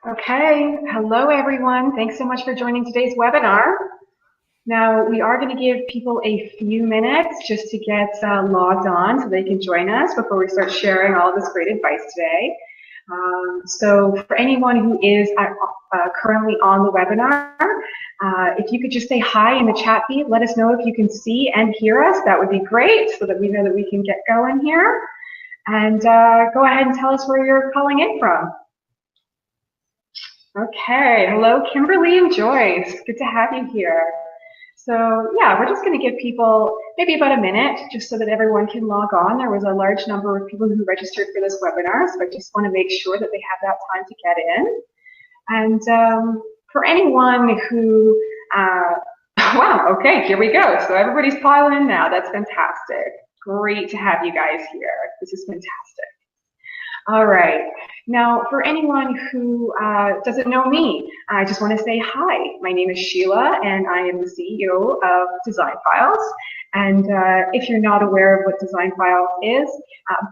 Okay, hello everyone. Thanks so much for joining today's webinar. Now, we are going to give people a few minutes just to get logged on so they can join us before we start sharing all this great advice today. So for anyone who is currently on the webinar, if you could just say hi in the chat feed, let us know if you can see and hear us. That would be great so that we know that we can get going here. And go ahead and tell us where you're calling in from. Okay, hello Kimberly and Joyce. Good to have you here. So yeah, we're just going to give people maybe about a minute just so that everyone can log on. There was a large number of people who registered for this webinar, so I just want to make sure that they have that time to get in. And for anyone who, wow, okay, here we go. So everybody's piling in now. That's fantastic. Great to have you guys here. This is fantastic. All right. Now, for anyone who doesn't know me, I just want to say hi. My name is Sheila, and I am the CEO of DesignFiles. And if you're not aware of what DesignFiles is,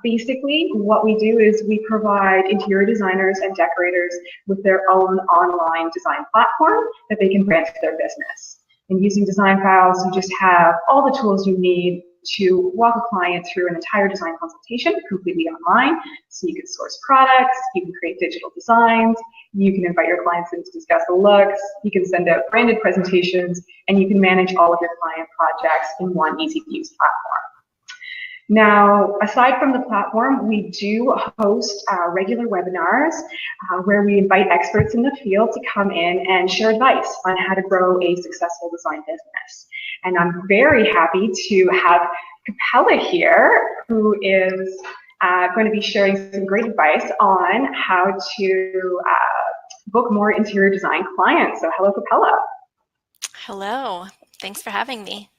basically what we do is we provide interior designers and decorators with their own online design platform that they can brand to their business. And using DesignFiles, you just have all the tools you need to walk a client through an entire design consultation completely online. So you can source products, you can create digital designs, you can invite your clients in to discuss the looks, you can send out branded presentations, and you can manage all of your client projects in one easy-to-use platform. Now, aside from the platform, we do host regular webinars where we invite experts in the field to come in and share advice on how to grow a successful design business. And I'm very happy to have Capella here, who is going to be sharing some great advice on how to book more interior design clients. So hello, Capella. Hello, thanks for having me.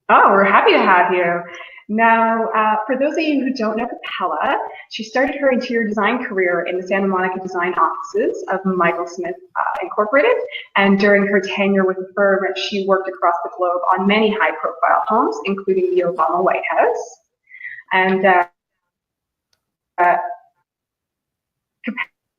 Oh, we're happy to have you. Now, for those of you who don't know Capella, she started her interior design career in the Santa Monica design offices of Michael Smith Incorporated, and during her tenure with the firm, she worked across the globe on many high-profile homes, including the Obama White House. And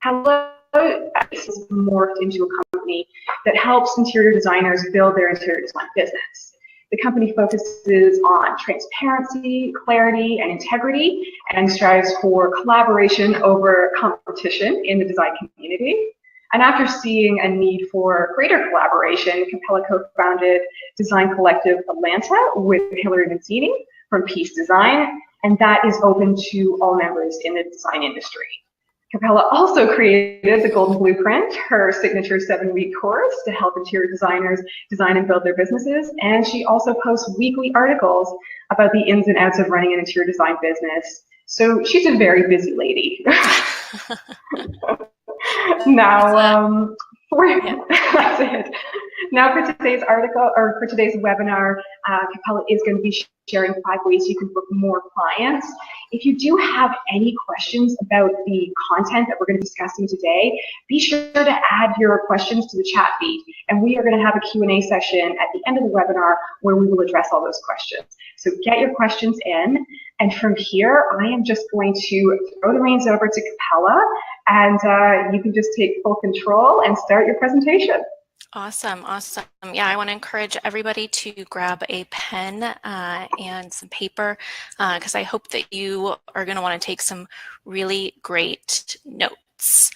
Capella has morphed into a company that helps interior designers build their interior design business. The company focuses on transparency, clarity, and integrity, and strives for collaboration over competition in the design community. And after seeing a need for greater collaboration, Capella co-founded Design Collective Atlanta with Hillary Mazzini from Peace Design, and that is open to all members in the design industry. Capella also created the Golden Blueprint, her signature 7-week course to help interior designers design and build their businesses. And she also posts weekly articles about the ins and outs of running an interior design business. So she's a very busy lady. Now, that's it. Now for today's article, or for today's webinar, Capella is going to be sharing 5 ways you can book more clients. If you do have any questions about the content that we're going to be discussing today, be sure to add your questions to the chat feed, and we are going to have a Q&A session at the end of the webinar where we will address all those questions. So get your questions in, and from here, I am just going to throw the reins over to Capella, and you can just take full control and start your presentation. Awesome, awesome. Yeah, I want to encourage everybody to grab a pen and some paper because I hope that you are going to want to take some really great notes.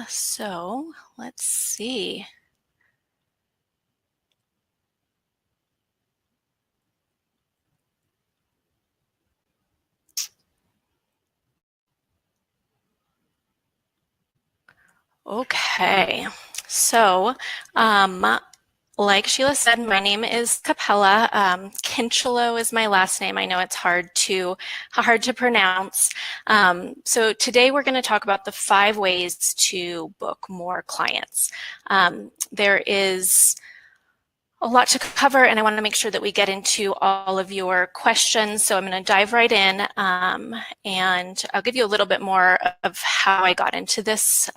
So let's see. Okay, so like Sheila said, my name is Capella. Kinchelo is my last name. I know it's hard to pronounce. So today we're going to talk about the 5 ways to book more clients. There is a lot to cover, and I want to make sure that we get into all of your questions. So I'm going to dive right in, and I'll give you a little bit more of how I got into this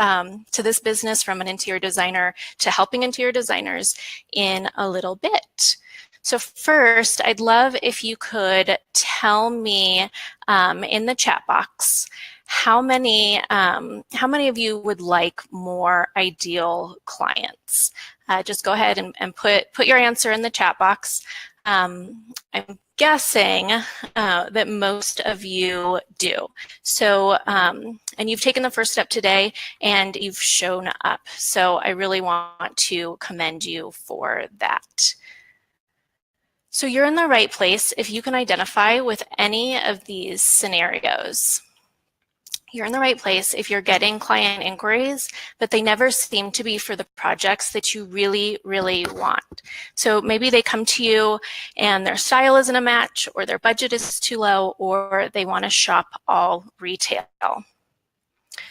business from an interior designer to helping interior designers in a little bit. So first, I'd love if you could tell me in the chat box how many of you would like more ideal clients? Just go ahead and put your answer in the chat box. I'm guessing that most of you do. So, and you've taken the first step today and you've shown up. So I really want to commend you for that. So you're in the right place if you can identify with any of these scenarios. You're in the right place if you're getting client inquiries, but they never seem to be for the projects that you really, really want. So maybe they come to you and their style isn't a match, or their budget is too low, or they want to shop all retail.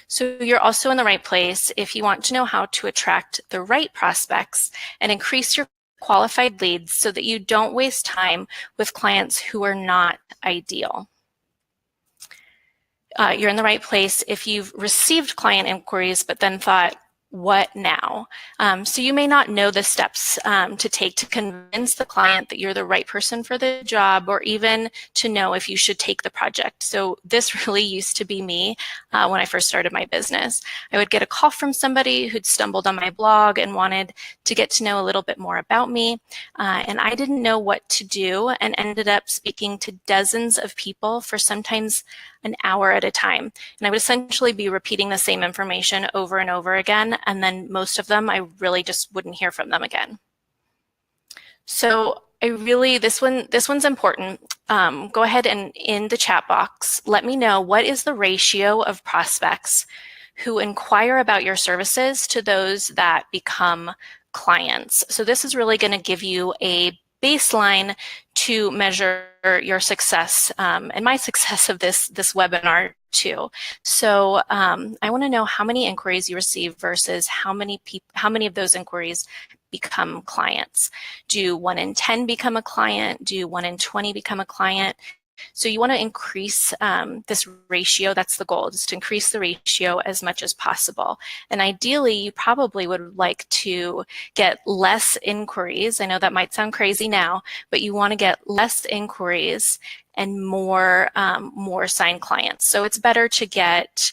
So you're also in the right place if you want to know how to attract the right prospects and increase your qualified leads so that you don't waste time with clients who are not ideal. You're in the right place if you've received client inquiries but then thought, what now? So you may not know the steps to take to convince the client that you're the right person for the job, or even to know if you should take the project. So this really used to be me when I first started my business. I would get a call from somebody who'd stumbled on my blog and wanted to get to know a little bit more about me. And I didn't know what to do and ended up speaking to dozens of people for sometimes an hour at a time. And I would essentially be repeating the same information over and over again. And then most of them, I really just wouldn't hear from them again. So this one's important. Go ahead and in the chat box, let me know, what is the ratio of prospects who inquire about your services to those that become clients? So this is really going to give you a baseline to measure your success and my success of this webinar too. So I want to know how many inquiries you receive versus how many of those inquiries become clients. Do 1 in 10 become a client? Do 1 in 20 become a client? So you want to increase this ratio. That's the goal, is to increase the ratio as much as possible. And ideally, you probably would like to get less inquiries. I know that might sound crazy now, but you want to get less inquiries and more signed clients. So it's better to get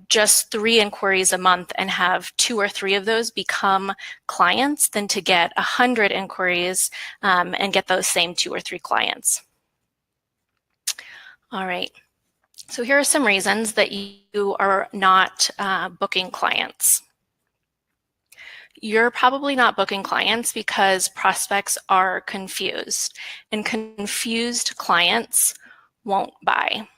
just 3 inquiries a month and have 2 or 3 of those become clients than to get 100 inquiries and get those same 2 or 3 clients. All right, so here are some reasons that you are not booking clients. You're probably not booking clients because prospects are confused, and confused clients won't buy.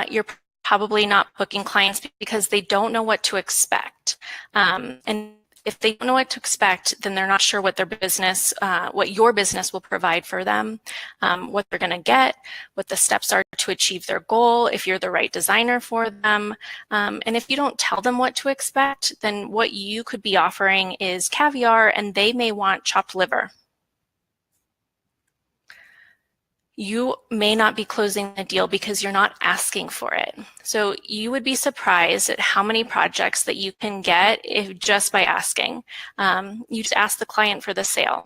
You're probably not booking clients because they don't know what to expect. And if they don't know what to expect, then they're not sure what their business, what your business will provide for them, what they're going to get, what the steps are to achieve their goal, if you're the right designer for them. And if you don't tell them what to expect, then what you could be offering is caviar and they may want chopped liver. You may not be closing the deal because you're not asking for it. So you would be surprised at how many projects that you can get just by asking. You just ask the client for the sale.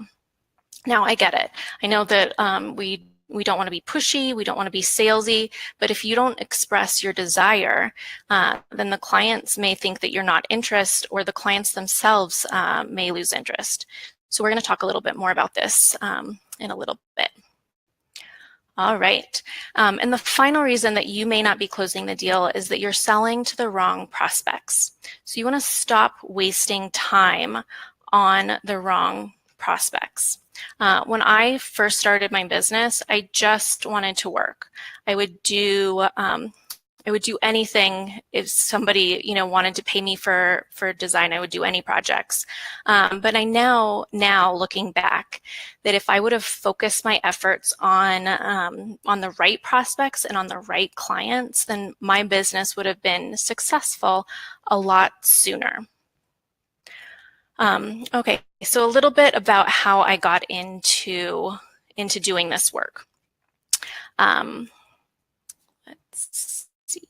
Now, I get it. I know that we don't want to be pushy, we don't want to be salesy, but if you don't express your desire, then the clients may think that you're not interested, or the clients themselves may lose interest. So we're going to talk a little bit more about this in a little bit. All right. And the final reason that you may not be closing the deal is that you're selling to the wrong prospects. So you want to stop wasting time on the wrong prospects. When I first started my business, I just wanted to work. I would do anything. If somebody, wanted to pay me for design, I would do any projects. But I know now, looking back, that if I would have focused my efforts on the right prospects and on the right clients, then my business would have been successful a lot sooner. Okay, so a little bit about how I got into doing this work. Let's see.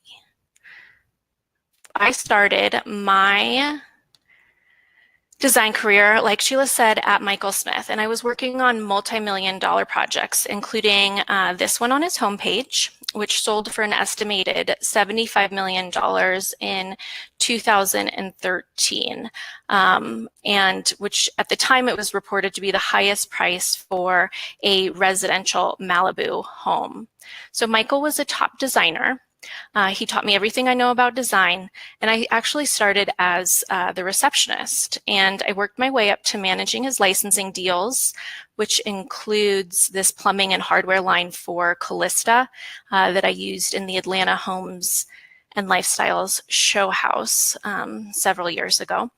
I started my design career, like Sheila said, at Michael Smith, and I was working on multi-million-dollar projects, including this one on his homepage. which sold for an estimated $75 million in 2013, and which at the time it was reported to be the highest price for a residential Malibu home. So Michael was a top designer. He taught me everything I know about design, and I actually started as the receptionist, and I worked my way up to managing his licensing deals, which includes this plumbing and hardware line for Callista that I used in the Atlanta Homes and Lifestyles show house several years ago,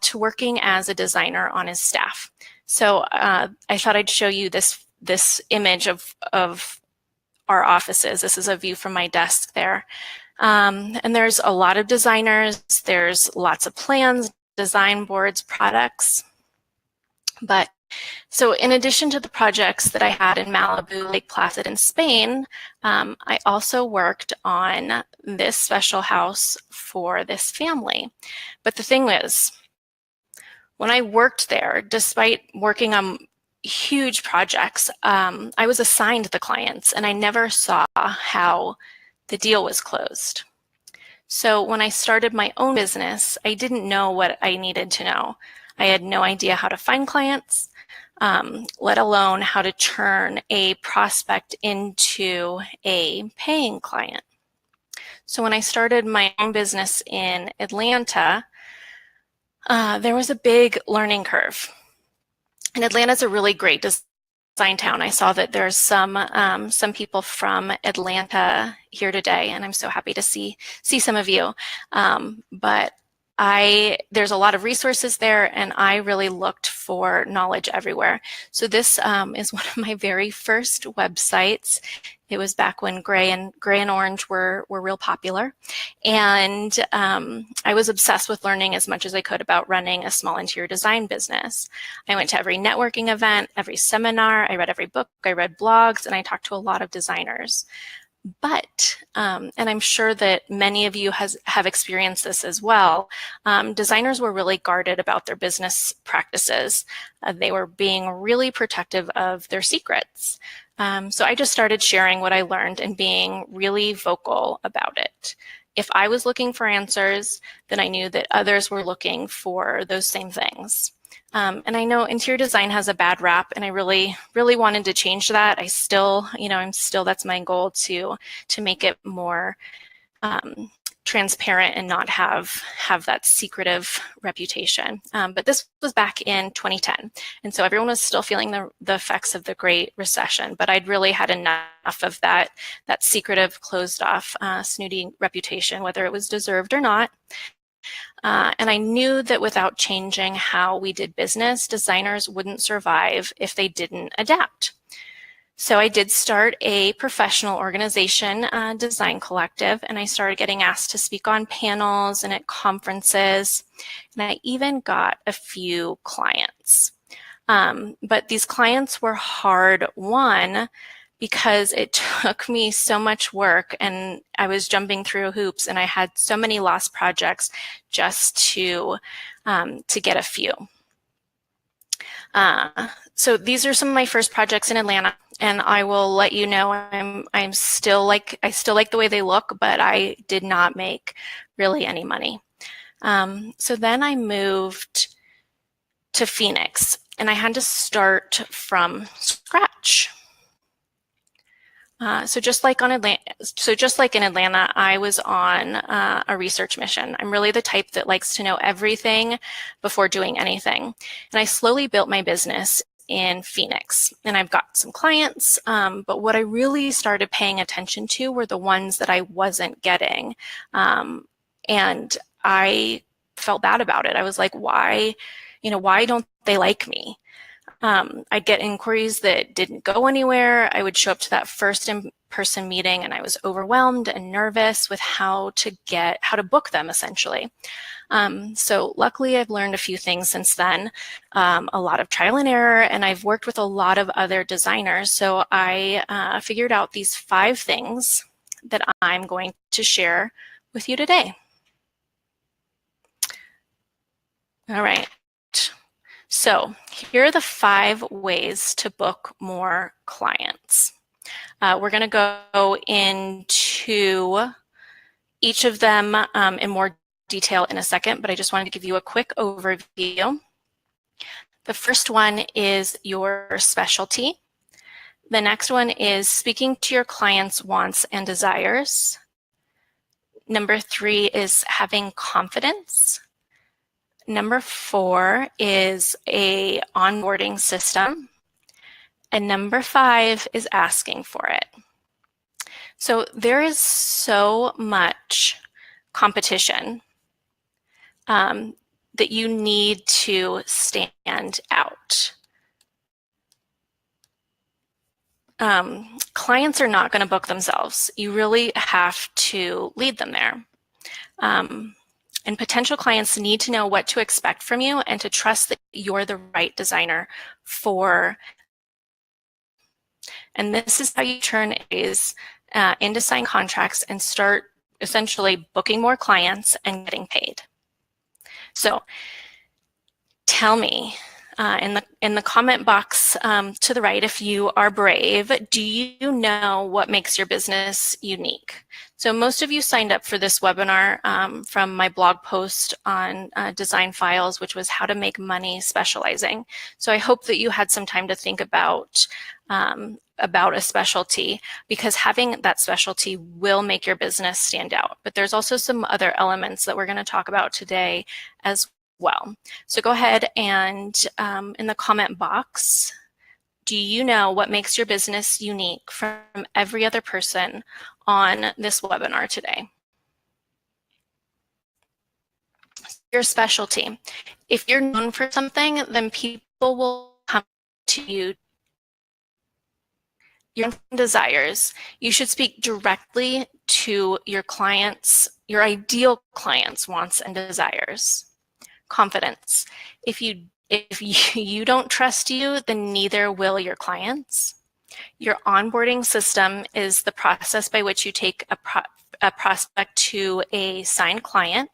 to working as a designer on his staff. So I thought I'd show you this image of our offices. This is a view from my desk there. And there's a lot of designers, there's lots of plans, design boards, products. But so in addition to the projects that I had in Malibu, Lake Placid, and Spain, I also worked on this special house for this family. But the thing is, when I worked there, despite working on huge projects, I was assigned the clients and I never saw how the deal was closed. So when I started my own business, I didn't know what I needed to know. I had no idea how to find clients, let alone how to turn a prospect into a paying client. So when I started my own business in Atlanta, there was a big learning curve. And Atlanta's a really great design town. I saw that there's some people from Atlanta here today, and I'm so happy to see some of you. But there's a lot of resources there, and I really looked for knowledge everywhere. So this is one of my very first websites. It was back when gray and orange were real popular. And I was obsessed with learning as much as I could about running a small interior design business. I went to every networking event, every seminar, I read every book, I read blogs, and I talked to a lot of designers. But, and I'm sure that many of you have experienced this as well, designers were really guarded about their business practices. They were being really protective of their secrets. So I just started sharing what I learned and being really vocal about it. If I was looking for answers, then I knew that others were looking for those same things. And I know interior design has a bad rap, and I really, really wanted to change that. I still, that's my goal to make it more transparent and not have that secretive reputation. But this was back in 2010. And so everyone was still feeling the effects of the Great Recession, but I'd really had enough of that secretive, closed off, snooty reputation, whether it was deserved or not. And I knew that without changing how we did business, designers wouldn't survive if they didn't adapt. So I did start a professional organization, Design Collective, and I started getting asked to speak on panels and at conferences, and I even got a few clients. But these clients were hard won because it took me so much work and I was jumping through hoops and I had so many lost projects just to get a few. So these are some of my first projects in Atlanta, and I will let you know I still like the way they look, but I did not make really any money. So then I moved to Phoenix, and I had to start from scratch. So just like in Atlanta, I was on a research mission. I'm really the type that likes to know everything before doing anything. And I slowly built my business in Phoenix. And I've got some clients, but what I really started paying attention to were the ones that I wasn't getting. And I felt bad about it. I was like, why don't they like me? I'd get inquiries that didn't go anywhere. I would show up to that first in-person meeting and I was overwhelmed and nervous with how to book them essentially. So luckily I've learned a few things since then, a lot of trial and error, and I've worked with a lot of other designers. So I figured out these 5 things that I'm going to share with you today. All right. So here are the 5 ways to book more clients. We're going to go into each of them in more detail in a second, but I just wanted to give you a quick overview. The first one is your specialty. The next one is speaking to your clients' wants and desires. Number 3 is having confidence. Number 4 is a onboarding system. And number 5 is asking for it. So there is so much competition that you need to stand out. Clients are not going to book themselves. You really have to lead them there. And potential clients need to know what to expect from you and to trust that you're the right designer for. And this is how you turn A's into signed contracts and start essentially booking more clients and getting paid. So tell me in the comment box to the right, if you are brave, do you know what makes your business unique? So most of you signed up for this webinar from my blog post on Design Files, which was how to make money specializing. So I hope that you had some time to think about a specialty, because having that specialty will make your business stand out. But there's also some other elements that we're going to talk about today as well. So go ahead and in the comment box, do you know what makes your business unique from every other person on this webinar today? Your specialty. If you're known for something, then people will come to you. Your desires. You should speak directly to your clients, your ideal clients' wants and desires. Confidence. If you don't trust you, then neither will your clients. Your onboarding system is the process by which you take a prospect to a signed client,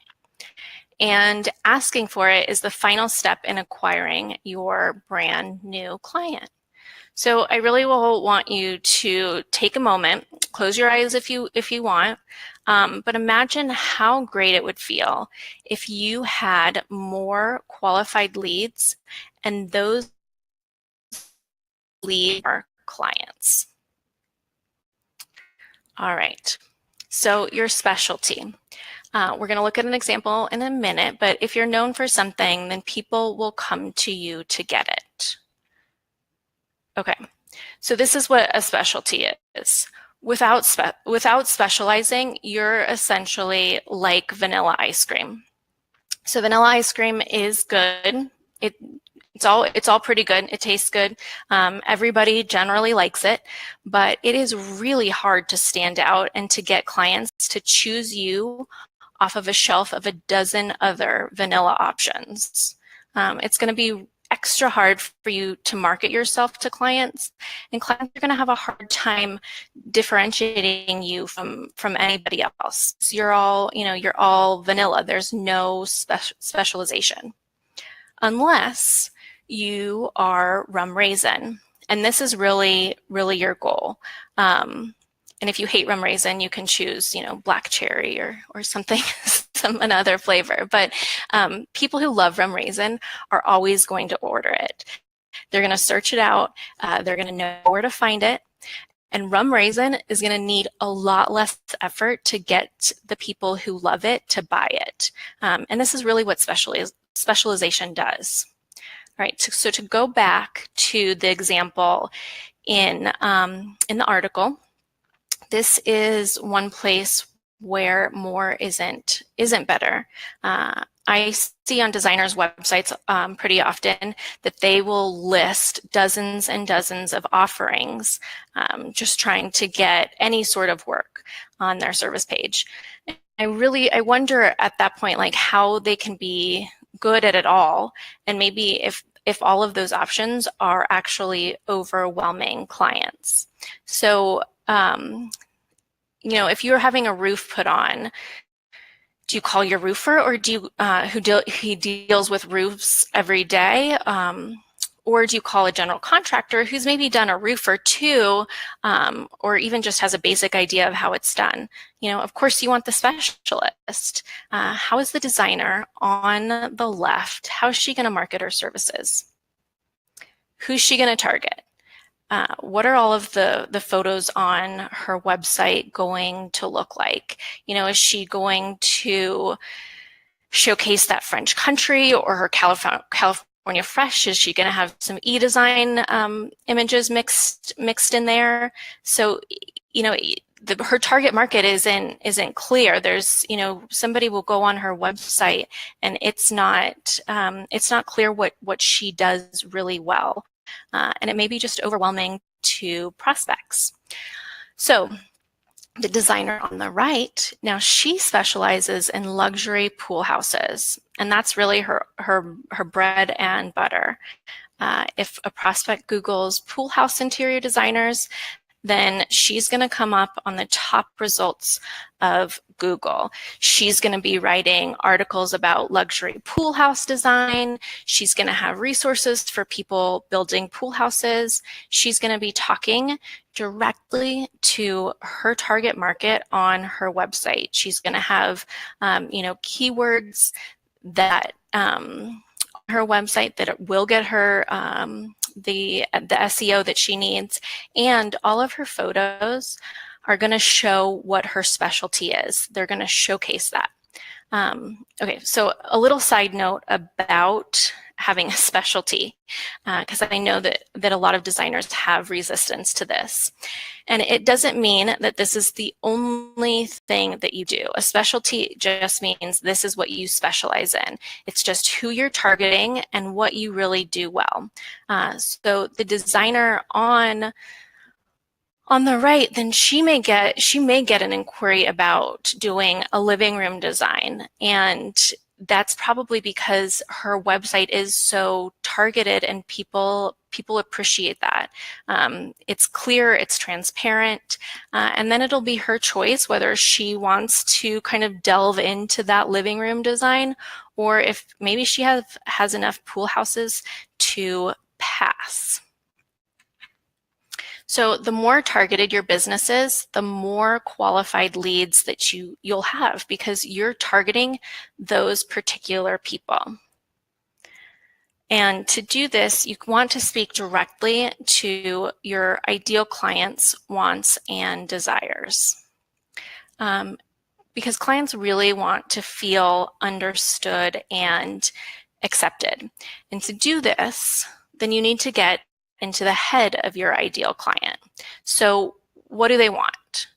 and asking for it is the final step in acquiring your brand new client. So I really will want you to take a moment, close your eyes if you want, but imagine how great it would feel if you had more qualified leads and those leads are clients. All right, so your specialty. We're going to look at an example in a minute, but if you're known for something, then people will come to you to get it. Okay, so this is what a specialty is. Without specializing, you're essentially like vanilla ice cream. So vanilla ice cream is good. It's all pretty good. It tastes good. Everybody generally likes it, but it is really hard to stand out and to get clients to choose you off of a shelf of a dozen other vanilla options. It's going to be extra hard for you to market yourself to clients, and clients are going to have a hard time differentiating you from anybody else. So you're all vanilla. There's no specialization unless you are rum raisin, and this is really your goal. And if you hate rum raisin, you can choose, black cherry or something, another flavor. But people who love rum raisin are always going to order it. They're going to search it out. They're going to know where to find it. And rum raisin is going to need a lot less effort to get the people who love it to buy it. And this is really what specialization does. All right, so to go back to the example in the article, this is one place where more isn't better. I see on designers' websites pretty often that they will list dozens and dozens of offerings, just trying to get any sort of work on their service page. I wonder at that point, like, how they can be good at it all, and maybe if all of those options are actually overwhelming clients. So if you're having a roof put on, do you call your roofer, or do you he deals with roofs every day? or do you call a general contractor who's maybe done a roof or two, or even just has a basic idea of how it's done? Of course you want the specialist. How is the designer on the left? How is she going to market her services? Who's she going to target? What are all of the photos on her website going to look like? Is she going to showcase that French country or her California fresh? Is she going to have some e-design images mixed in there? So, her target market isn't clear. There's, somebody will go on her website and it's not clear what she does really well. And it may be just overwhelming to prospects. So the designer on the right, now she specializes in luxury pool houses, and that's really her bread and butter. If a prospect Googles pool house interior designers, then she's going to come up on the top results of Google. She's going to be writing articles about luxury pool house design. She's going to have resources for people building pool houses. She's going to be talking directly to her target market on her website. She's going to have, keywords that her website that will get her the SEO that she needs, and all of her photos are going to show what her specialty is. They're going to showcase that. Okay, so a little side note about having a specialty, because I know that a lot of designers have resistance to this. And it doesn't mean that this is the only thing that you do. A specialty just means this is what you specialize in. It's just who you're targeting and what you really do well. So the designer on the right, then she may get an inquiry about doing a living room design, and that's probably because her website is so targeted and people appreciate that. It's clear, it's transparent, and then it'll be her choice whether she wants to kind of delve into that living room design, or if maybe she has enough pool houses to pass. So the more targeted your business is, the more qualified leads that you'll have, because you're targeting those particular people. And to do this, you want to speak directly to your ideal clients' wants and desires. Because clients really want to feel understood and accepted. And to do this, then you need to get into the head of your ideal client. So what do they want?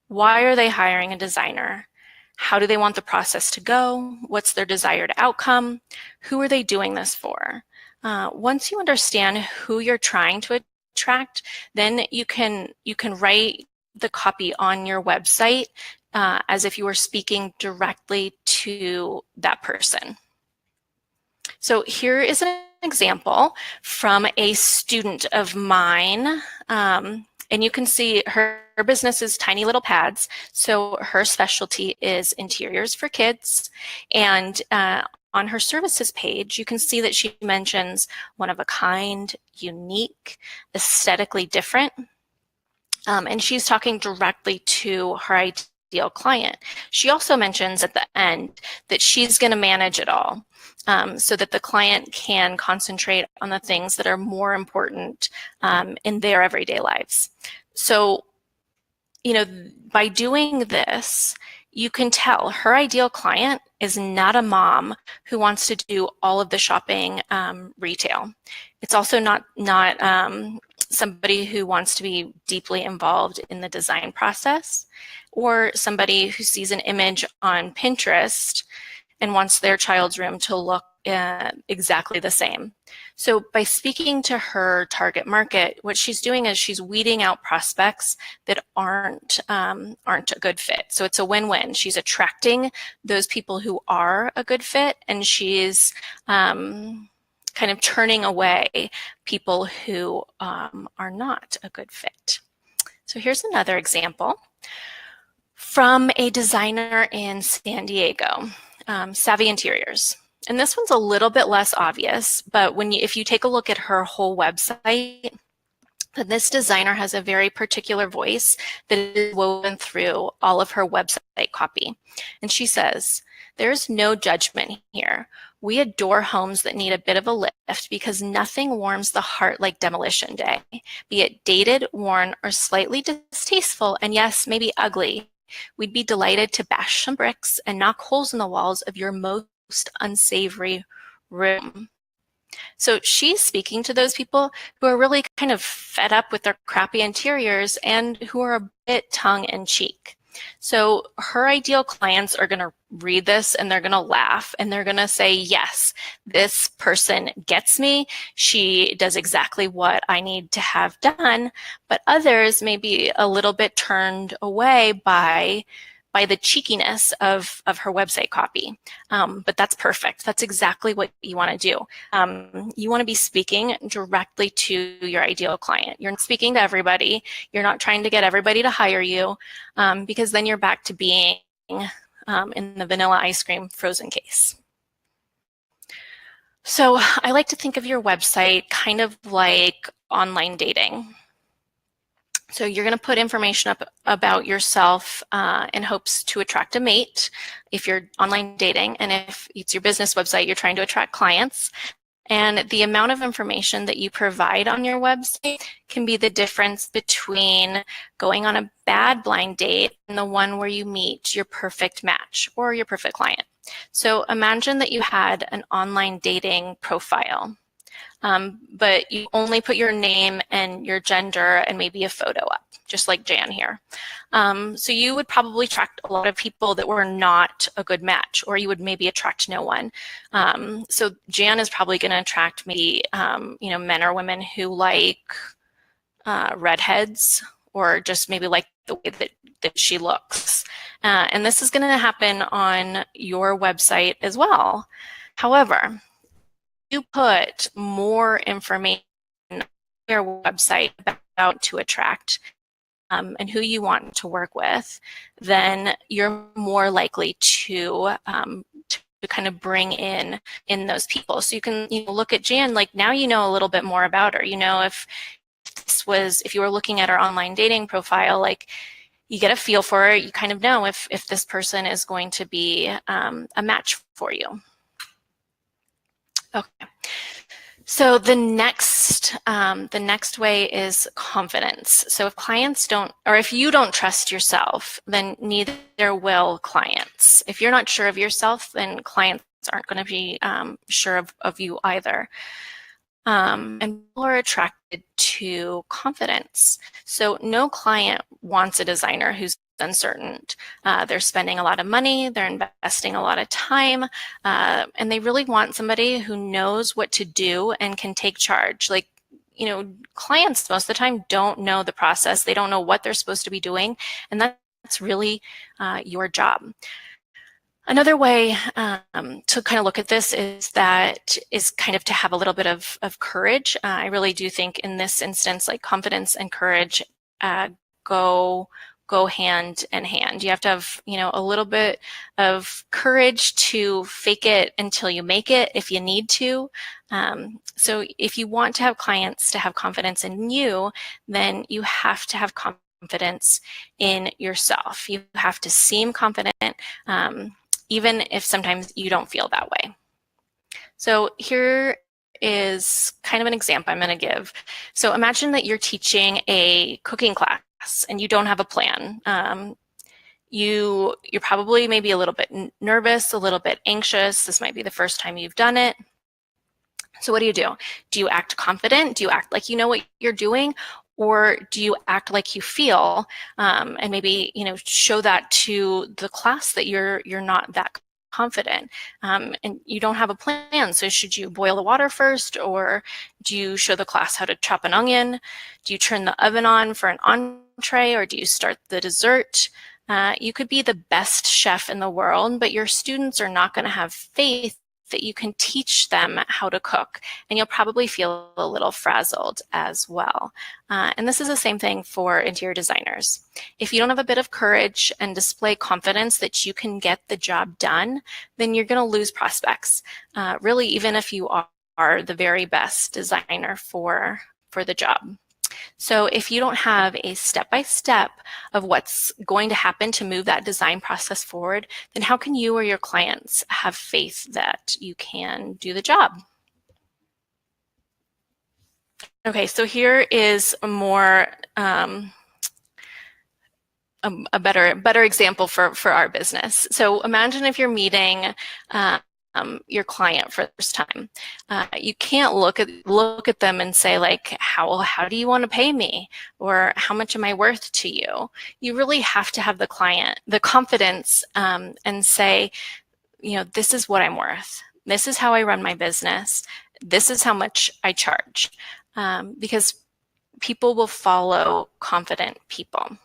Why are they hiring a designer? How do they want the process to go? What's their desired outcome? Who are they doing this for? Once you understand who you're trying to attract, then you can write the copy on your website as if you were speaking directly to that person. So here is an example from a student of mine. And you can see her business is Tiny Little Pads. So her specialty is interiors for kids. And on her services page, you can see that she mentions one of a kind, unique, aesthetically different. And she's talking directly to her ideal client. She also mentions at the end that she's going to manage it all. So that the client can concentrate on the things that are more important in their everyday lives. So, by doing this, you can tell her ideal client is not a mom who wants to do all of the shopping retail. It's also not somebody who wants to be deeply involved in the design process, or somebody who sees an image on Pinterest and wants their child's room to look exactly the same. So by speaking to her target market, what she's doing is she's weeding out prospects that aren't a good fit. So it's a win-win. She's attracting those people who are a good fit, and she's kind of turning away people who are not a good fit. So here's another example from a designer in San Diego. Savvy Interiors. And this one's a little bit less obvious, but if you take a look at her whole website, then this designer has a very particular voice that is woven through all of her website copy. And she says, "There's no judgment here. We adore homes that need a bit of a lift because nothing warms the heart like demolition day. Be it dated, worn, or slightly distasteful, and yes, maybe ugly. We'd be delighted to bash some bricks and knock holes in the walls of your most unsavory room." So she's speaking to those people who are really kind of fed up with their crappy interiors and who are a bit tongue in cheek. So her ideal clients are going to read this and they're going to laugh and they're going to say, yes, this person gets me. She does exactly what I need to have done. But others may be a little bit turned away by the cheekiness of her website copy. But that's perfect. That's exactly what you want to do. You want to be speaking directly to your ideal client. You're not speaking to everybody. You're not trying to get everybody to hire you, because then you're back to being in the vanilla ice cream frozen case. So I like to think of your website kind of like online dating. So you're going to put information up about yourself in hopes to attract a mate if you're online dating, and if it's your business website, you're trying to attract clients. And the amount of information that you provide on your website can be the difference between going on a bad blind date and the one where you meet your perfect match or your perfect client. So imagine that you had an online dating profile. But you only put your name and your gender and maybe a photo up, just like Jan here. So you would probably attract a lot of people that were not a good match, or you would maybe attract no one. So Jan is probably going to attract maybe men or women who like redheads, or just maybe like the way that she looks. And this is going to happen on your website as well. However, you put more information on your website about to attract and who you want to work with, then you're more likely to kind of bring in those people. So you can look at Jan, like now you know a little bit more about her. If you were looking at her online dating profile, like you get a feel for it, you kind of know if this person is going to be a match for you. Okay. So the next way is confidence. So if clients don't, or if you don't trust yourself, then neither will clients. If you're not sure of yourself, then clients aren't going to be sure of you either. And people are attracted to confidence. So no client wants a designer who's uncertain. They're spending a lot of money, they're investing a lot of time, and they really want somebody who knows what to do and can take charge. Like, clients most of the time don't know the process, they don't know what they're supposed to be doing, and that's really your job. Another way to kind of look at this is kind of to have a little bit of courage. I really do think in this instance, like confidence and courage go hand in hand. You have to have, a little bit of courage to fake it until you make it if you need to. So if you want to have clients to have confidence in you, then you have to have confidence in yourself. You have to seem confident, even if sometimes you don't feel that way. So here is kind of an example I'm going to give. So imagine that you're teaching a cooking class and you don't have a plan. You're probably maybe a little bit nervous, a little bit anxious. This might be the first time you've done it. So what do? Do you act confident? Do you act like you know what you're doing? Or do you act like you feel, and maybe show that to the class that you're not that confident, and you don't have a plan? So should you boil the water first, or do you show the class how to chop an onion? Do you turn the oven on for an entree, or do you start the dessert? You could be the best chef in the world, but your students are not going to have faith that you can teach them how to cook, and you'll probably feel a little frazzled as well. And this is the same thing for interior designers. If you don't have a bit of courage and display confidence that you can get the job done, then you're going to lose prospects, really, even if you are the very best designer for the job. So if you don't have a step-by-step of what's going to happen to move that design process forward, then how can you or your clients have faith that you can do the job? Okay, so here is a more a better example for our business. So imagine if you're meeting your client for the first time. You can't look at them and say, like, how do you want to pay me, or how much am I worth to you? You really have to have the client the confidence and say, this is what I'm worth. This is how I run my business. This is how much I charge, because people will follow confident people.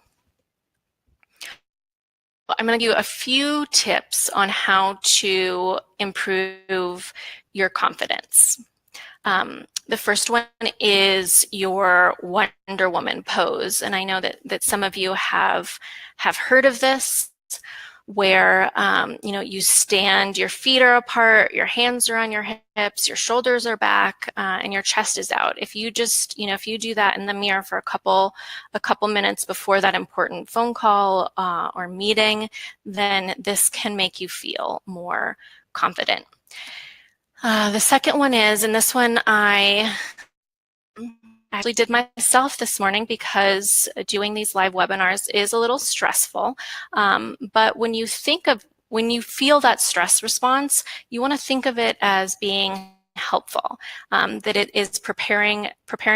I'm going to give you a few tips on how to improve your confidence. The first one is your Wonder Woman pose. And I know that some of you have heard of this, where you stand, your feet are apart, your hands are on your hips, your shoulders are back, and your chest is out. If you just, if you do that in the mirror for a couple minutes before that important phone call or meeting, then this can make you feel more confident. The second one is, and this one I actually did myself this morning because doing these live webinars is a little stressful. But when you feel that stress response, you want to think of it as being helpful, that it is preparing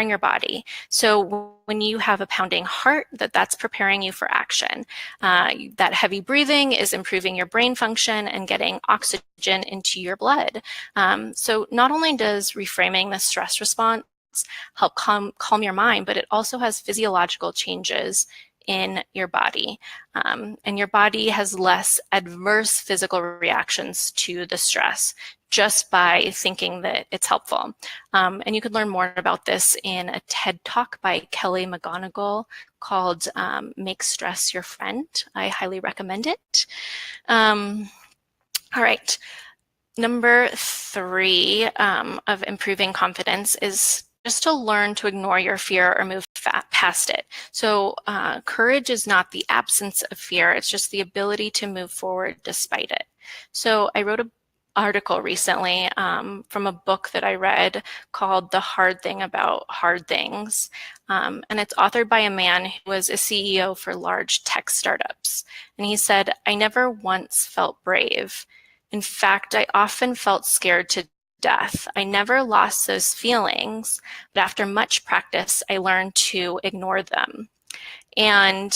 your body. So when you have a pounding heart, that's preparing you for action. That heavy breathing is improving your brain function and getting oxygen into your blood. So not only does reframing the stress response help calm your mind, but it also has physiological changes in your body. And your body has less adverse physical reactions to the stress just by thinking that it's helpful. And you can learn more about this in a TED Talk by Kelly McGonigal called Make Stress Your Friend. I highly recommend it. All right. Number 3 of improving confidence is just to learn to ignore your fear or move past it. So courage is not the absence of fear, it's just the ability to move forward despite it. So I wrote an article recently from a book that I read called The Hard Thing About Hard Things. And it's authored by a man who was a CEO for large tech startups. And he said, "I never once felt brave. In fact, I often felt scared to death. I never lost those feelings, but after much practice, I learned to ignore them." And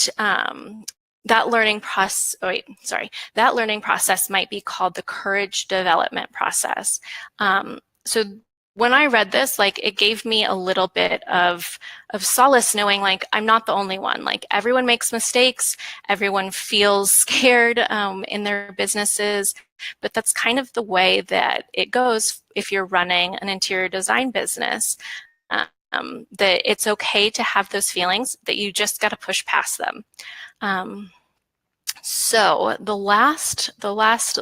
that learning process might be called the courage development process. So when I read this, it gave me a little bit of solace knowing I'm not the only one. Everyone makes mistakes, everyone feels scared in their businesses, but that's kind of the way that it goes if you're running an interior design business. That it's okay to have those feelings, that you just got to push past them. So the last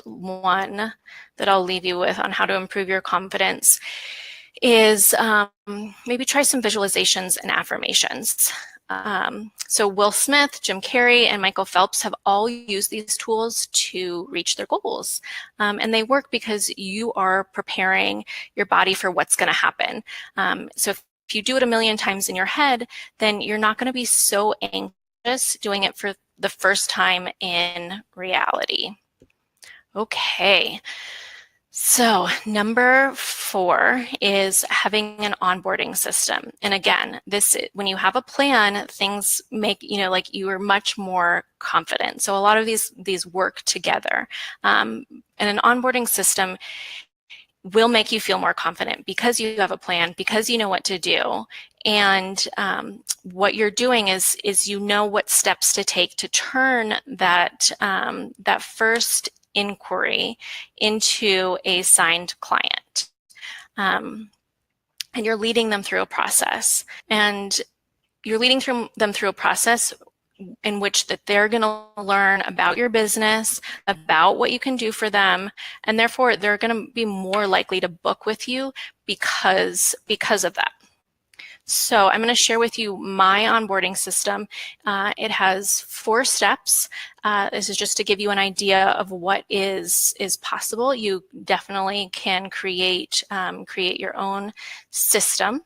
one that I'll leave you with on how to improve your confidence is maybe try some visualizations and affirmations. So Will Smith, Jim Carrey, and Michael Phelps have all used these tools to reach their goals. And they work because you are preparing your body for what's going to happen. So if you do it a million times in your head, then you're not going to be so anxious doing it for the first time in reality. Okay. So number 4 is having an onboarding system. And again, when you have a plan, things make, you are much more confident. So a lot of these work together. And an onboarding system will make you feel more confident because you have a plan, because you know what to do. And what you're doing is you know what steps to take to turn that first inquiry into a signed client. And you're leading them through a process. And you're leading them through a process in which that they're going to learn about your business, about what you can do for them, and therefore they're going to be more likely to book with you because of that. So I'm going to share with you my onboarding system. It has 4 steps. This is just to give you an idea of what is possible. You definitely can create your own system.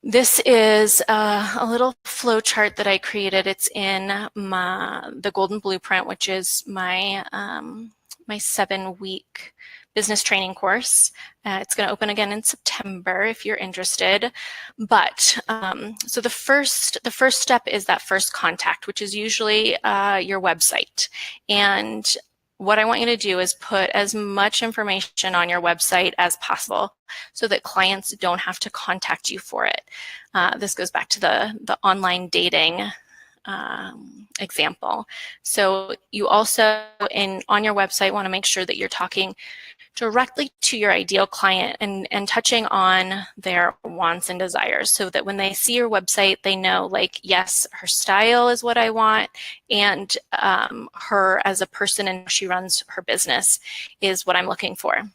This is a little flow chart that I created. It's in the Golden Blueprint, which is my 7-week business training course. It's going to open again in September if you're interested. But so the first step is that first contact, which is usually your website. And what I want you to do is put as much information on your website as possible so that clients don't have to contact you for it. This goes back to the online dating example. So you also, on your website, want to make sure that you're talking directly to your ideal client and touching on their wants and desires so that when they see your website, they know, like, yes, her style is what I want, and her as a person and how she runs her business is what I'm looking for.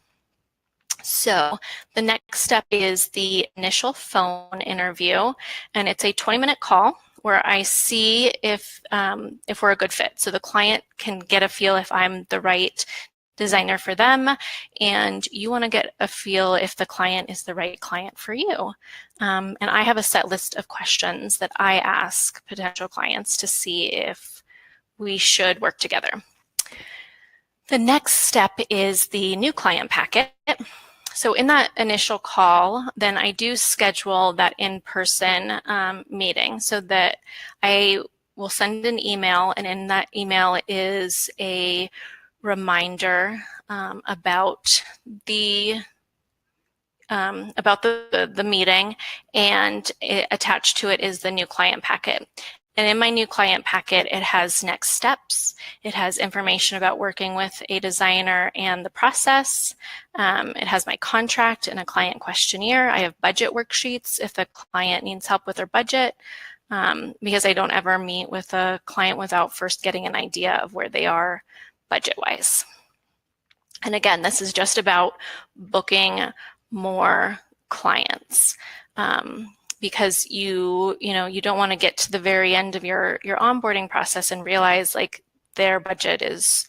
So the next step is the initial phone interview, and it's a 20-minute call where I see if we're a good fit. So the client can get a feel if I'm the right designer for them, and you want to get a feel if the client is the right client for you. And I have a set list of questions that I ask potential clients to see if we should work together. The next step is the new client packet. So in that initial call, then I do schedule that in-person meeting so that I will send an email, and in that email is a reminder about the meeting, and attached to it is the new client packet. And in my new client packet, it has next steps. It has information about working with a designer and the process. It has my contract and a client questionnaire. I have budget worksheets if the client needs help with their budget, because I don't ever meet with a client without first getting an idea of where they are budget-wise. And again, this is just about booking more clients, because you don't want to get to the very end of your onboarding process and realize, like, their budget is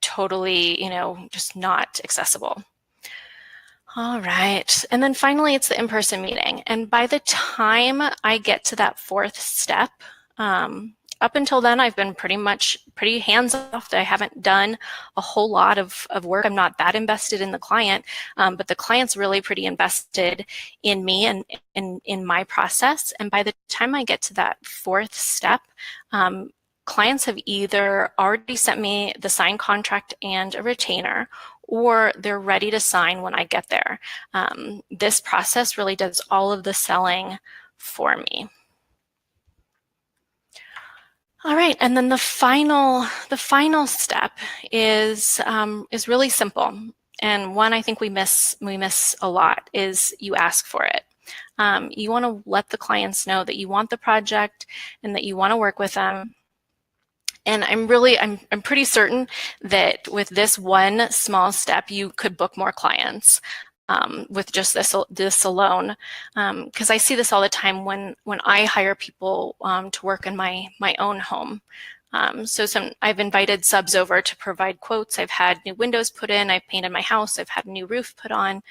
totally, just not accessible. All right, and then finally it's the in-person meeting. And by the time I get to that 4th step, up until then, I've been pretty hands-off. I haven't done a whole lot of work. I'm not that invested in the client, but the client's really pretty invested in me and in my process. And by the time I get to that 4th step, clients have either already sent me the signed contract and a retainer, or they're ready to sign when I get there. This process really does all of the selling for me. All right, and then the final step is really simple, and one I think we miss a lot is you ask for it. You want to let the clients know that you want the project and that you want to work with them. And I'm pretty certain that with this one small step, you could book more clients. With just this alone, because I see this all the time when I hire people to work in my own home. So I've invited subs over to provide quotes. I've had new windows put in. I've painted my house. I've had a new roof put on.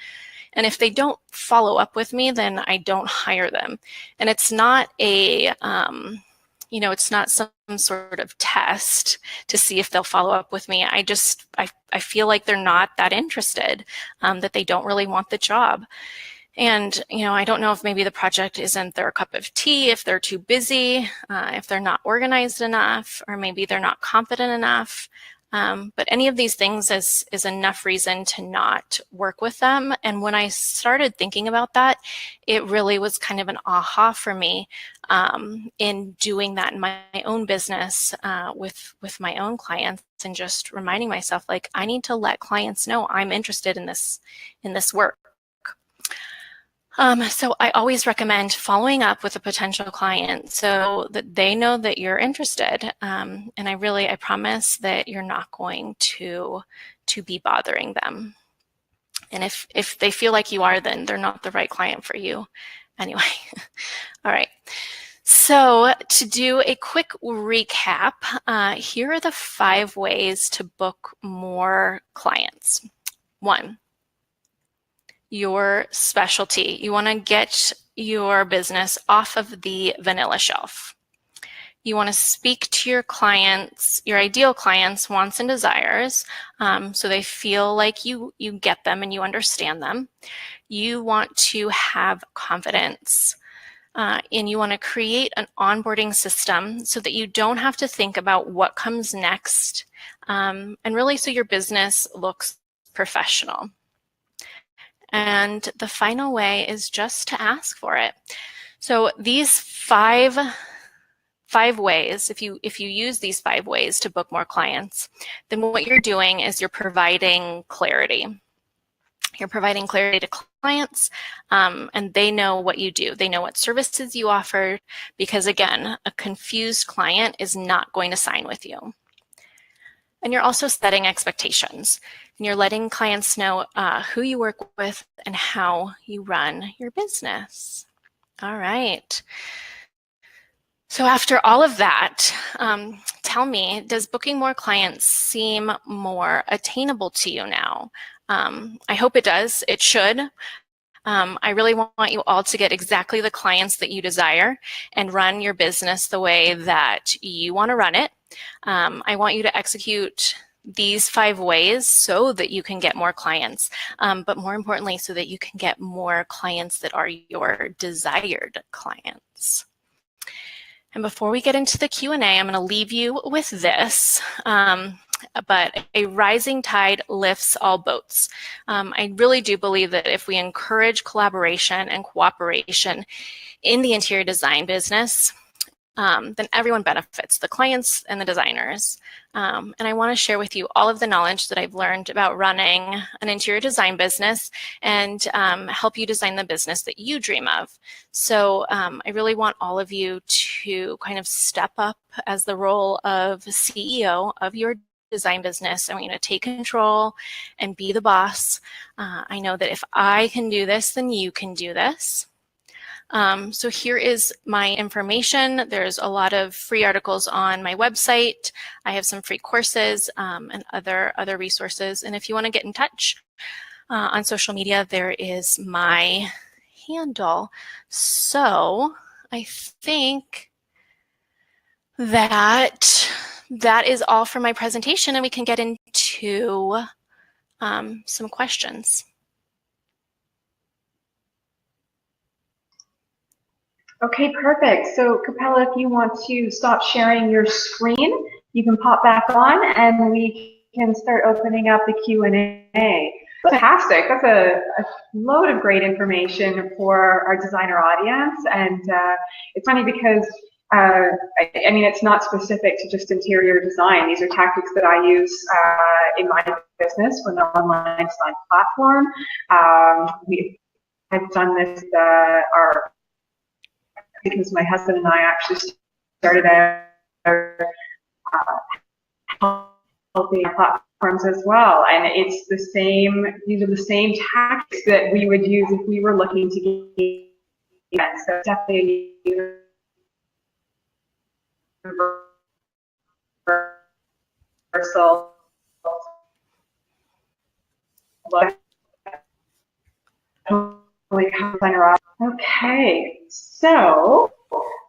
And if they don't follow up with me, then I don't hire them. And it's not it's not some sort of test to see if they'll follow up with me. I feel like they're not that interested, that they don't really want the job. And, I don't know if maybe the project isn't their cup of tea, if they're too busy, if they're not organized enough, or maybe they're not confident enough. But any of these things is enough reason to not work with them. And when I started thinking about that, it really was kind of an aha for me in doing that in my own business with my own clients, and just reminding myself, like, I need to let clients know I'm interested in this work. So I always recommend following up with a potential client so that they know that you're interested. And I promise that you're not going to be bothering them. And if they feel like you are, then they're not the right client for you. Anyway, all right. So to do a quick recap, here are the 5 ways to book more clients. 1, your specialty. You want to get your business off of the vanilla shelf. You want to speak to your clients, your ideal clients' wants and desires, so they feel like you get them and you understand them. You want to have confidence, and you want to create an onboarding system so that you don't have to think about what comes next, and really so your business looks professional. And the final way is just to ask for it. So these 5 ways, if you use these 5 ways to book more clients, then what you're doing is you're providing clarity. You're providing clarity to clients, and they know what you do. They know what services you offer, because again, a confused client is not going to sign with you. And you're also setting expectations, and you're letting clients know who you work with and how you run your business. All right. So after all of that, tell me, does booking more clients seem more attainable to you now? I hope it does. It should. I really want you all to get exactly the clients that you desire and run your business the way that you want to run it. I want you to execute these 5 ways so that you can get more clients, but more importantly, so that you can get more clients that are your desired clients. And before we get into the Q&A, I'm going to leave you with this. But a rising tide lifts all boats. I really do believe that if we encourage collaboration and cooperation in the interior design business, then everyone benefits, the clients and the designers. And I want to share with you all of the knowledge that I've learned about running an interior design business and help you design the business that you dream of. So I really want all of you to kind of step up as the role of CEO of your design business. I want you to take control and be the boss. I know that if I can do this, then you can do this. So here is my information. There's a lot of free articles on my website. I have some free courses and other resources. And if you want to get in touch on social media, there is my handle. So I think that is all for my presentation, and we can get into some questions. Okay, perfect. So Capella, if you want to stop sharing your screen, you can pop back on and we can start opening up the Q&A. Fantastic. That's a load of great information for our designer audience. And it's funny because, I mean, it's not specific to just interior design. These are tactics that I use in my business with an online design platform. We have done this, because my husband and I actually started our helping platforms as well, and it's the same. These are the same tactics that we would use if we were looking to get events. So definitely universal. Okay, so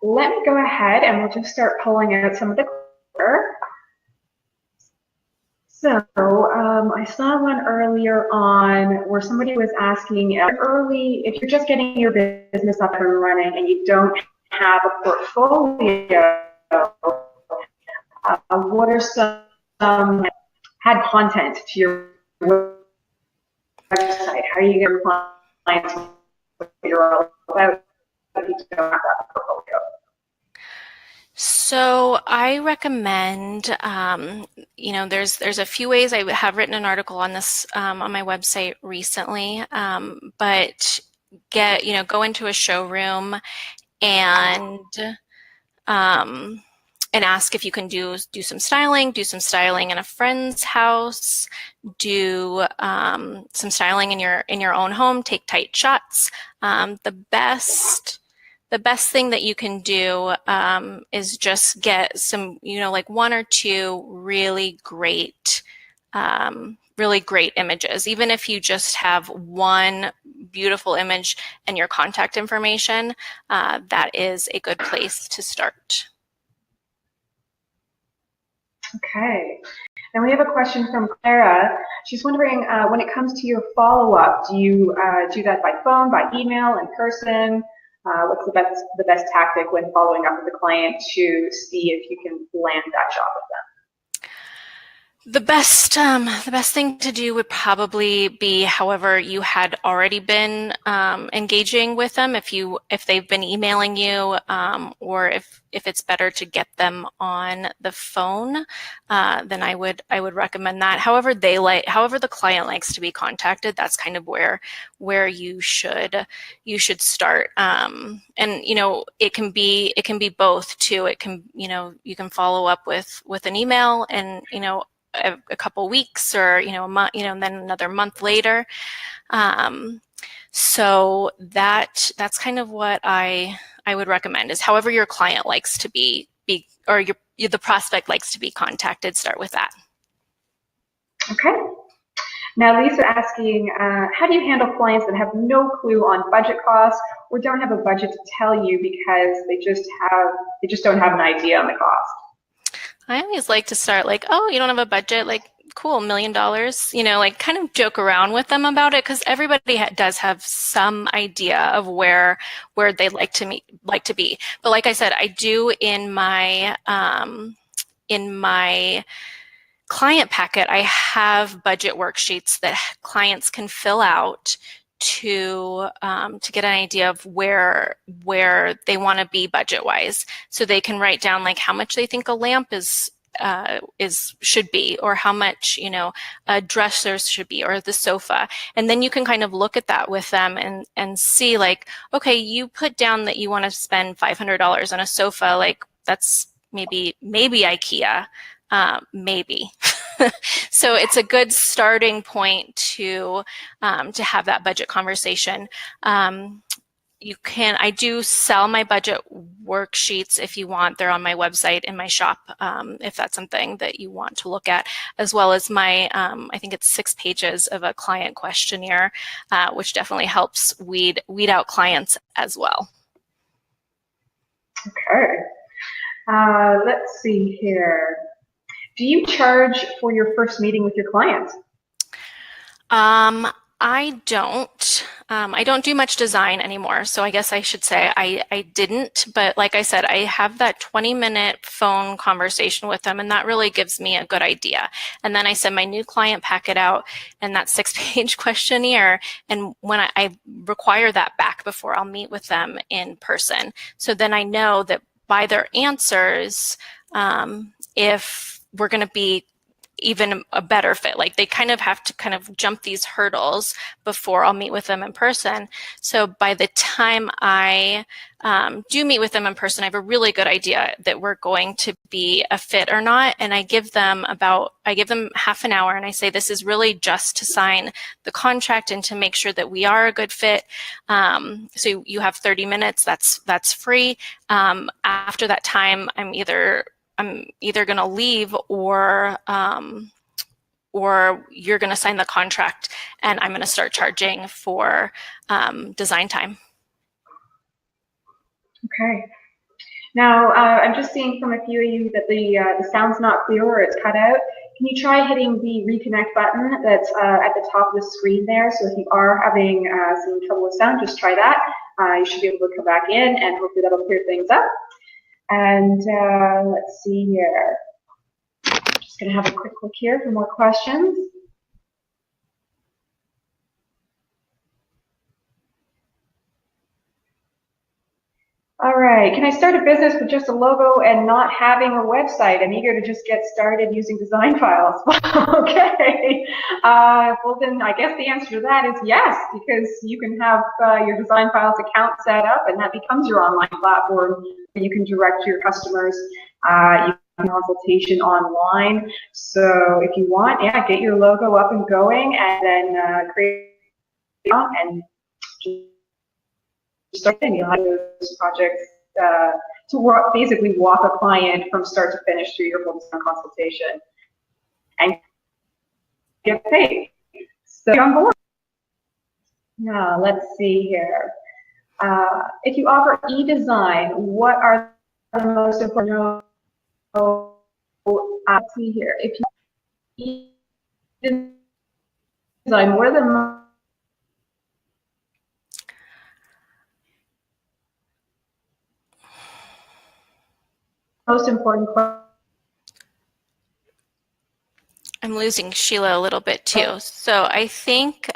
let me go ahead and we'll just start pulling out some of the quicker. So I saw one earlier on where somebody was asking if you're just getting your business up and running and you don't have a portfolio, what are some add content to your website? How do you get your clients what you're all about if you don't have that portfolio? So I recommend, there's a few ways. I have written an article on this on my website recently, but go into a showroom and um, and ask if you can do some styling in a friend's house, do some styling in your own home, take tight shots. The best thing that you can do is just get some, like one or two really great images. Even if you just have one beautiful image and your contact information, that is a good place to start. Okay. And we have a question from Clara. She's wondering, when it comes to your follow-up, do you do that by phone, by email, in person? What's the best tactic when following up with the client to see if you can land that job with them? The best thing to do would probably be, however, you had already been engaging with them. If they've been emailing you, or if it's better to get them on the phone, then I would recommend that. However the client likes to be contacted, that's kind of where you should start. And it can be both too. It can you can follow up with an email and a couple weeks or a month, and then another month later. So that's kind of what I would recommend, is however your client likes to be or the prospect likes to be contacted. Start with that. Okay. Now Lisa asking, how do you handle clients that have no clue on budget costs or don't have a budget to tell you because they just don't have an idea on the cost? I always like to start like, oh, you don't have a budget, like, cool, $1 million, like kind of joke around with them about it, because everybody does have some idea of where they'd like to be. But like I said, I do in my client packet, I have budget worksheets that clients can fill out to get an idea of where they want to be budget wise. So they can write down like how much they think a lamp should be, or how much a dresser should be, or the sofa. And then you can kind of look at that with them and see like, okay, you put down that you want to spend $500 on a sofa, like that's maybe IKEA. Maybe. So it's a good starting point to have that budget conversation. I do sell my budget worksheets if you want. They're on my website in my shop, if that's something that you want to look at, as well as my, I think it's 6 pages of a client questionnaire, which definitely helps weed out clients as well. Okay. Let's see here. Do you charge for your first meeting with your clients? I don't. I don't do much design anymore, so I guess I should say I didn't. But like I said, I have that 20-minute phone conversation with them, and that really gives me a good idea. And then I send my new client packet out and that 6-page questionnaire, and when I require that back before I'll meet with them in person. So then I know that by their answers, if we're going to be even a better fit. Like they kind of have to kind of jump these hurdles before I'll meet with them in person. So by the time I do meet with them in person, I have a really good idea that we're going to be a fit or not. And I give them half an hour and I say, this is really just to sign the contract and to make sure that we are a good fit. So you have 30 minutes, that's free. After that time, I'm either going to leave or you're going to sign the contract and I'm going to start charging for design time. Okay. Now, I'm just seeing from a few of you that the sound's not clear or it's cut out. Can you try hitting the reconnect button that's at the top of the screen there? So if you are having some trouble with sound, just try that. You should be able to come back in and hopefully that'll clear things up. And let's see here. Just going to have a quick look here for more questions. All right, can I start a business with just a logo and not having a website? I'm eager to just get started using design files. Okay, well then I guess the answer to that is yes, because you can have your design files account set up and that becomes your online platform. You can direct your customers, you can consultation online. So if you want, yeah, get your logo up and going and then create and and you'll have those projects to work, basically walk a client from start to finish through your full design consultation and get paid. So on board. Now let's see here. If you offer e-design, what are the most important? Let's see here. If you e-design, what are the most important questions? I'm losing Sheila a little bit too. So I think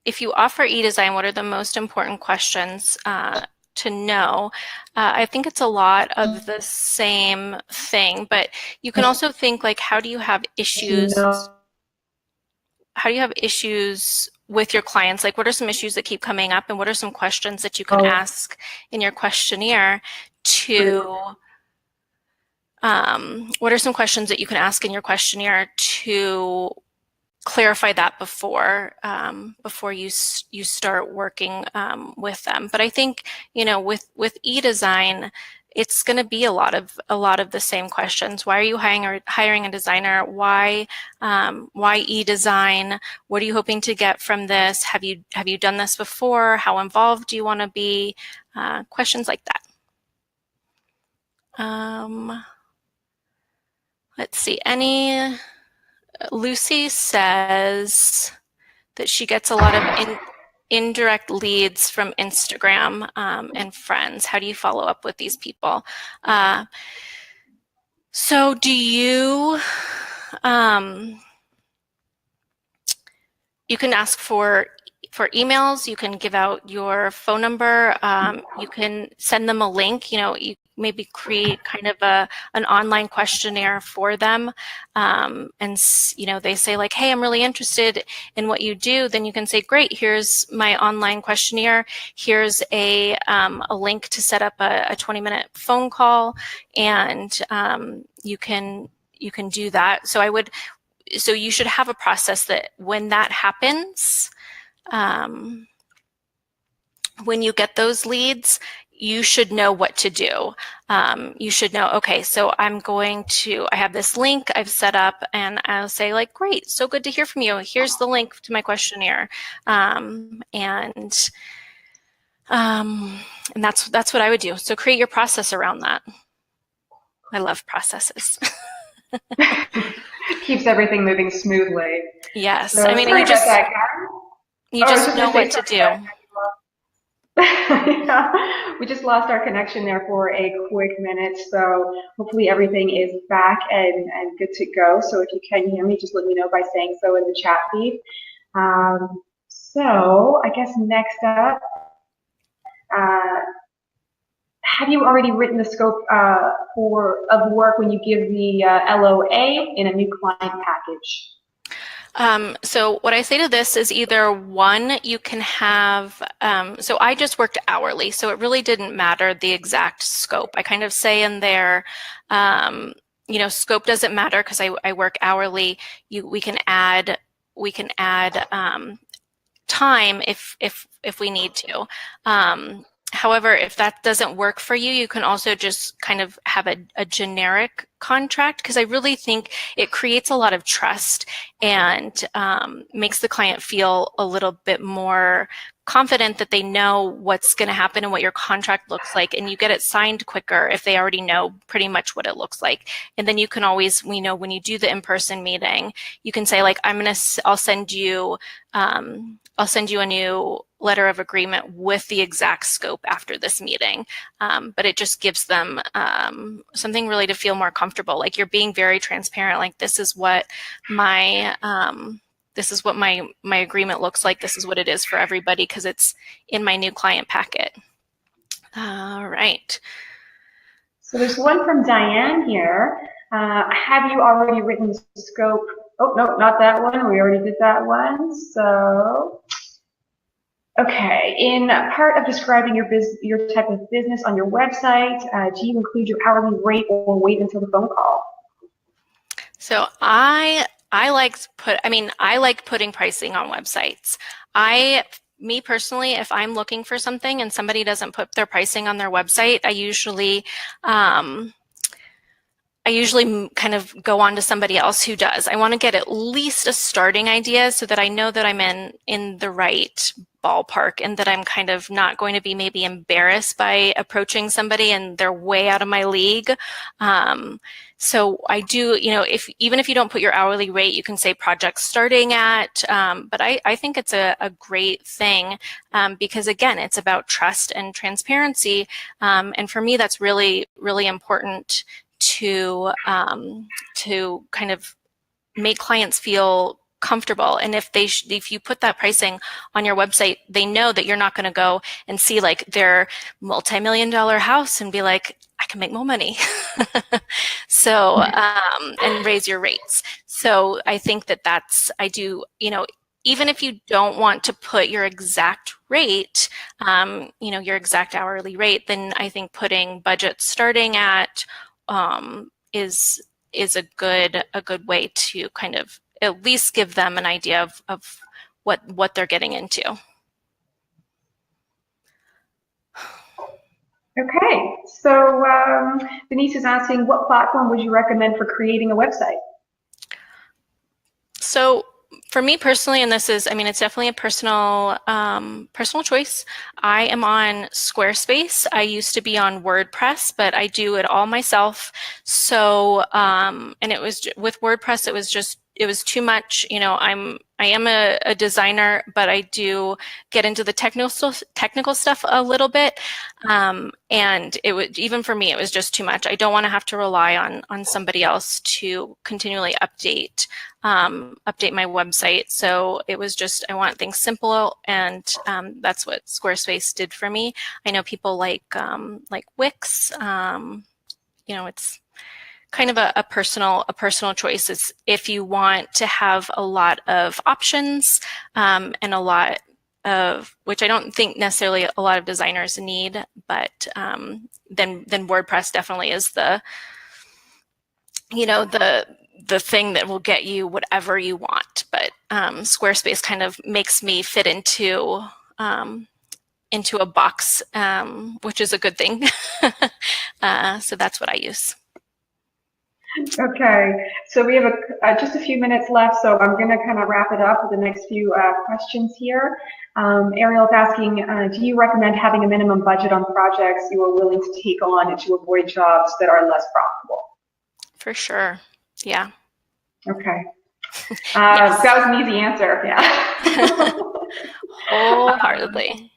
if you offer e-design, what are the most important questions to know? I think it's a lot of the same thing, but you can also think like, how do you have issues? How do you have issues with your clients? Like, what are some issues that keep coming up, and what are some questions that you can ask in your questionnaire to what are some questions that you can ask in your questionnaire to clarify that before you start working with them? But I think, you know, with e-design, it's going to be a lot of the same questions. Why are you hiring a designer? Why e-design? What are you hoping to get from this? Have you done this before? How involved do you want to be? Questions like that. Let's see. Lucy says that she gets a lot of indirect leads from Instagram and friends. How do you follow up with these people? So do you, you can ask for emails, you can give out your phone number, you can send them a link, you know, you maybe create kind of an online questionnaire for them, and you know, they say like, hey, I'm really interested in what you do, then you can say, great, here's my online questionnaire, here's a link to set up a 20-minute phone call, and you can do that. So you should have a process that when that happens, when you get those leads, you should know what to do. You should know, okay, so I have this link I've set up, and I'll say like, great, so good to hear from you. Here's the link to my questionnaire. And that's what I would do. So create your process around that. I love processes. Keeps everything moving smoothly. Yes, so, I mean, you just know what to do. Yeah, we just lost our connection there for a quick minute, so hopefully everything is back and good to go. So if you can hear me, just let me know by saying so in the chat feed. So I guess next up, have you already written the scope of work when you give the LOA in a new client package? So what I say to this is either one, you can have, so I just worked hourly, so it really didn't matter the exact scope. I kind of say in there, you know, scope doesn't matter because I work hourly. We can add time if we need to. However, if that doesn't work for you, you can also just kind of have a generic contract, because I really think it creates a lot of trust and makes the client feel a little bit more confident that they know what's going to happen and what your contract looks like, and you get it signed quicker if they already know pretty much what it looks like. And then you can always, we know when you do the in-person meeting, you can say like, I'll send you a new letter of agreement with the exact scope after this meeting. But it just gives them something really to feel more comfortable comfortable. Like, you're being very transparent. Like, this is what my my agreement looks like. This is what it is for everybody because it's in my new client packet. All right. So there's one from Diane here. Have you already written the scope? Oh, no, not that one. We already did that one. So, okay. In part of describing your type of business on your website, do you include your hourly rate or wait until the phone call? So I like putting pricing on websites. Me personally, if I'm looking for something and somebody doesn't put their pricing on their website, I usually kind of go on to somebody else who does. I want to get at least a starting idea so that I know that I'm in the right ballpark and that I'm kind of not going to be maybe embarrassed by approaching somebody and they're way out of my league. So I do, even if you don't put your hourly rate, you can say project starting at, but I think it's a great thing because, again, it's about trust and transparency. And for me, that's really, really important to kind of make clients feel comfortable. And if you put that pricing on your website, they know that you're not going to go and see like their multi-million-dollar house and be like, I can make more money. So, and raise your rates. So I think even if you don't want to put your exact rate, your exact hourly rate, then I think putting budget starting at is a good way to kind of at least give them an idea of what they're getting into. Okay, so Denise is asking, what platform would you recommend for creating a website? So for me personally, and it's definitely a personal choice. I am on Squarespace. I used to be on WordPress, but I do it all myself. So, and it was with WordPress, it was too much. I am a designer, but I do get into the technical stuff a little bit. And even for me, it was just too much. I don't want to have to rely on somebody else to continually update my website. So it was I want things simple, and that's what Squarespace did for me. I know people like Wix. It's kind of a personal choice. It's if you want to have a lot of options and a lot of, which I don't think necessarily a lot of designers need, but then WordPress definitely is the thing that will get you whatever you want. But Squarespace kind of makes me fit into a box, which is a good thing. So that's what I use. Okay, so we have just a few minutes left, so I'm going to kind of wrap it up with the next few questions here. Ariel's asking, do you recommend having a minimum budget on projects you are willing to take on to avoid jobs that are less profitable? For sure, yeah. Okay. Yes. That was an easy answer, yeah. Wholeheartedly.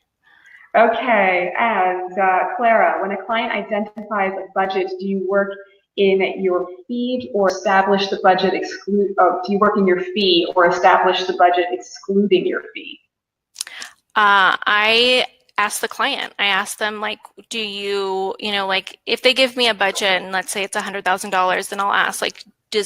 Okay, and Clara, when a client identifies a budget, do you work in your feed or establish the budget do you work in your fee or establish the budget excluding your fee? I ask the client. I ask them, like, do you, if they give me a budget and let's say it's $100,000, then I'll ask, like, do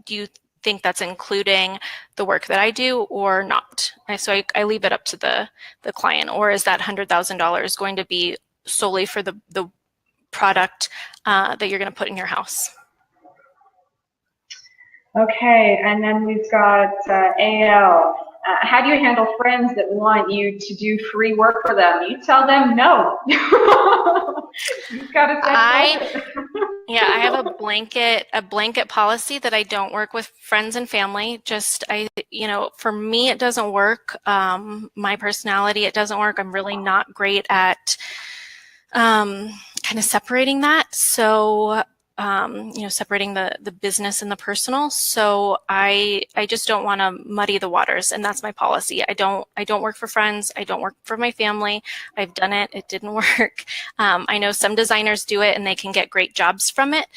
you think that's including the work that I do or not? So I leave it up to the client. Or is that $100,000 going to be solely for the product that you're going to put in your house? Okay, and then we've got AL. How do you handle friends that want you to do free work for them? You tell them no. You've got to set Yeah, I have a blanket policy that I don't work with friends and family. For me, it doesn't work. My personality, it doesn't work. I'm really not great at kind of separating that. So separating the business and the personal. So I just don't want to muddy the waters, and that's my policy. I don't work for friends. I don't work for my family. I've done it. It didn't work. I know some designers do it and they can get great jobs from it.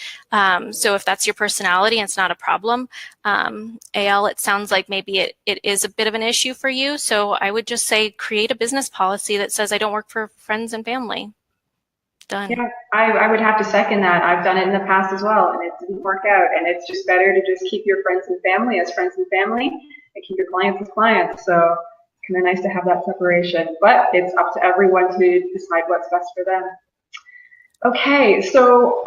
So if that's your personality, it's not a problem. AL, it sounds like maybe it is a bit of an issue for you. So I would just say create a business policy that says I don't work for friends and family. Done. Yeah, I would have to second that. I've done it in the past as well, and it didn't work out. And it's just better to just keep your friends and family as friends and family, and keep your clients as clients. So it's kind of nice to have that separation. But it's up to everyone to decide what's best for them. Okay, so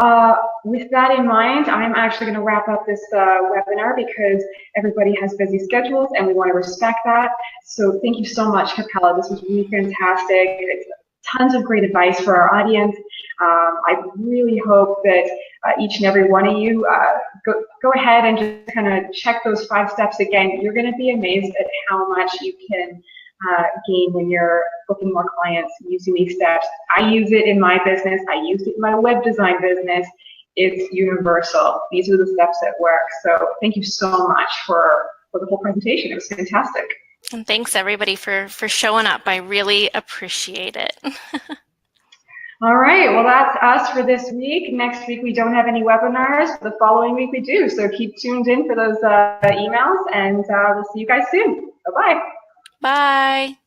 with that in mind, I'm actually going to wrap up this webinar because everybody has busy schedules and we want to respect that. So thank you so much, Capella. This was really fantastic. It's tons of great advice for our audience. I really hope that each and every one of you go ahead and just kind of check those 5 steps again. You're going to be amazed at how much you can gain when you're booking more clients using these steps. I use it in my business. I use it in my web design business. It's universal. These are the steps that work. So thank you so much for the whole presentation. It was fantastic. And thanks everybody for showing up. I really appreciate it. All right, well that's us for this week. Next week we don't have any webinars. The following week we do. So keep tuned in for those emails, and we'll see you guys soon. Bye-bye. Bye.